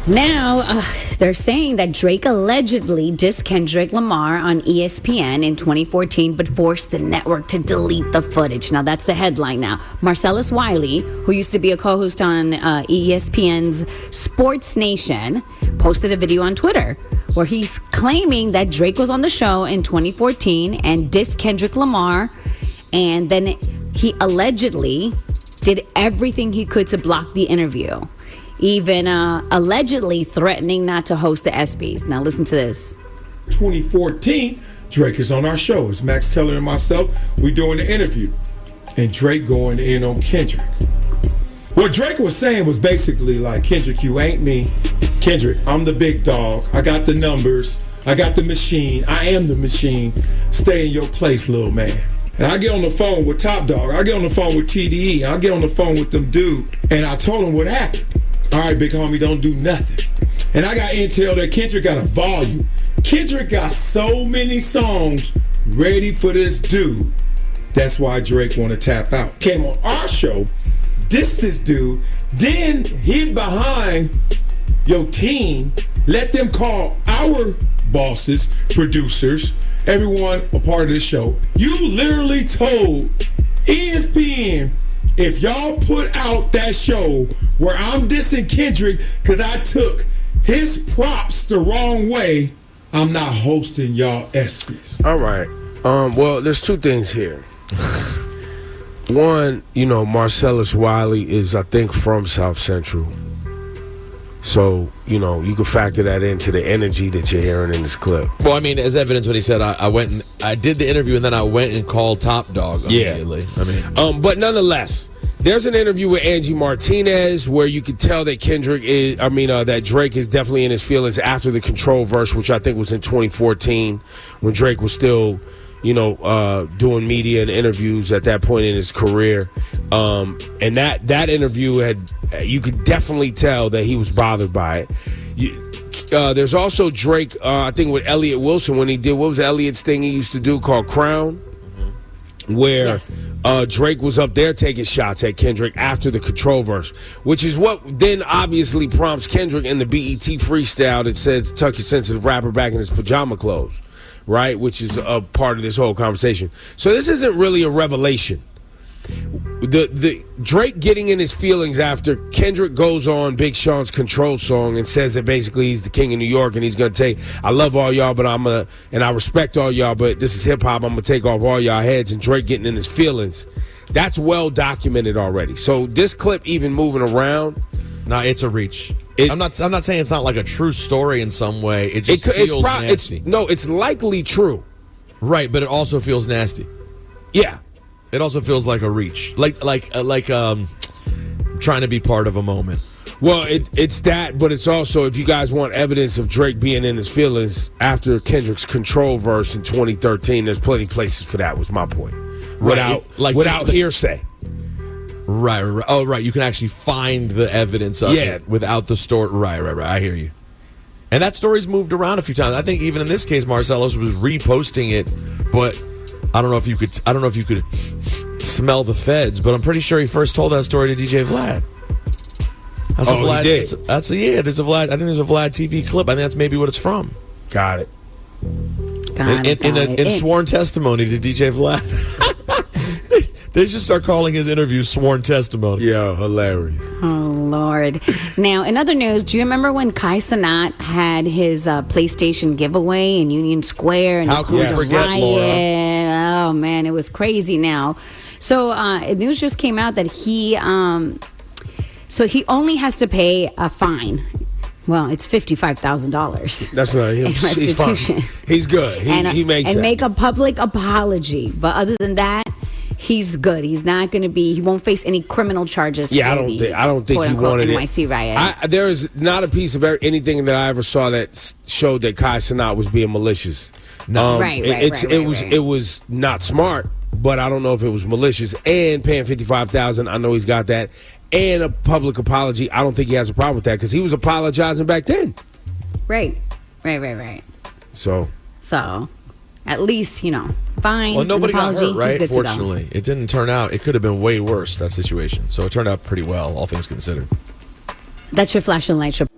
Now, they're saying that Drake allegedly dissed Kendrick Lamar on ESPN in 2014, but forced the network to delete the footage. Now, that's the headline now. Marcellus Wiley, who used to be a co-host on ESPN's Sports Nation, posted a video on Twitter where he's claiming that Drake was on the show in 2014 and dissed Kendrick Lamar, and then he allegedly did everything he could to block the interview, even allegedly threatening not to host the ESPYs. Now listen to this. 2014, Drake is on our show. It's Max Keller and myself. We're doing the interview. And Drake going in on Kendrick. What Drake was saying was basically like, Kendrick, you ain't me. Kendrick, I'm the big dog. I got the numbers. I got the machine. I am the machine. Stay in your place, little man. And I get on the phone with Top Dog. I get on the phone with TDE. I get on the phone with them dude. And I told him what happened. All right, big homie, don't do nothing. And I got intel that Kendrick got a volume. Kendrick got so many songs ready for this dude. That's why Drake want to tap out. Came on our show, dissed this dude, then hid behind your team, let them call our bosses, producers, everyone a part of this show. You literally told ESPN, if y'all put out that show where I'm dissing Kendrick because I took his props the wrong way, I'm not hosting y'all ESPYs. All right. Well, there's two things here. One, Marcellus Wiley is, I think, from South Central. So, you can factor that into the energy that you're hearing in this clip. Well, I mean, as evidence when he said, I went and I did the interview and then I went and called Top Dog immediately. Yeah. But nonetheless, there's an interview with Angie Martinez where you could tell that that Drake is definitely in his feelings after the Control verse, which I think was in 2014 when Drake was still, doing media and interviews at that point in his career. And that interview you could definitely tell that he was bothered by it. There's also Drake, I think with Elliott Wilson when he did, what was Elliott's thing he used to do called Crown? Where yes. Drake was up there taking shots at Kendrick after the Control verse, which is what then obviously prompts Kendrick in the BET freestyle that says tuck your sensitive rapper back in his pajama clothes, right? Which is a part of this whole conversation. So this isn't really a revelation. The Drake getting in his feelings after Kendrick goes on Big Sean's Control song and says that basically he's the king of New York and he's gonna take, I love all y'all, but and I respect all y'all, but this is hip hop, I'm gonna take off all y'all heads, and Drake getting in his feelings. That's well documented already. So this clip even moving around, no, it's a reach. I'm not saying it's not like a true story in some way. It just feels nasty. It's likely true. Right, but it also feels nasty. Yeah. It also feels like a reach, like trying to be part of a moment. Well, it's that, but it's also, if you guys want evidence of Drake being in his feelings after Kendrick's Control verse in 2013, there's plenty of places for that. Was my point. Without hearsay. Right. Oh, right. You can actually find the evidence of it without the story. Right. I hear you. And that story's moved around a few times. I think even in this case, Marcellus was reposting it, but I don't know if you could smell the feds, but I'm pretty sure he first told that story to DJ Vlad. He did. There's a Vlad. I think there's a Vlad TV clip. I think that's maybe what it's from. Got it. In sworn testimony to DJ Vlad. They should start calling his interview sworn testimony. Yeah, hilarious. Oh, Lord. Now, in other news, do you remember when Kai Cenat had his PlayStation giveaway in Union Square? And how could we forget, Laura? Oh, man, it was crazy now. So news just came out that he only has to pay a fine. Well, it's $55,000. That's not him. Restitution. He's good. He makes and make a public apology. But other than that, he's good. He's not going to be. He won't face any criminal charges. Yeah, I don't think he wanted NYC it. riot. There is not a piece of anything that I ever saw that showed that Kai Cenat was being malicious. No, It was not smart, but I don't know if it was malicious. And paying $55,000, I know he's got that. And a public apology, I don't think he has a problem with that because he was apologizing back then. Right. So, at least, fine. Well, nobody got apology, hurt, right? He's good Fortunately, it didn't turn out. It could have been way worse, that situation. So it turned out pretty well, all things considered. That's your Flash and Light report.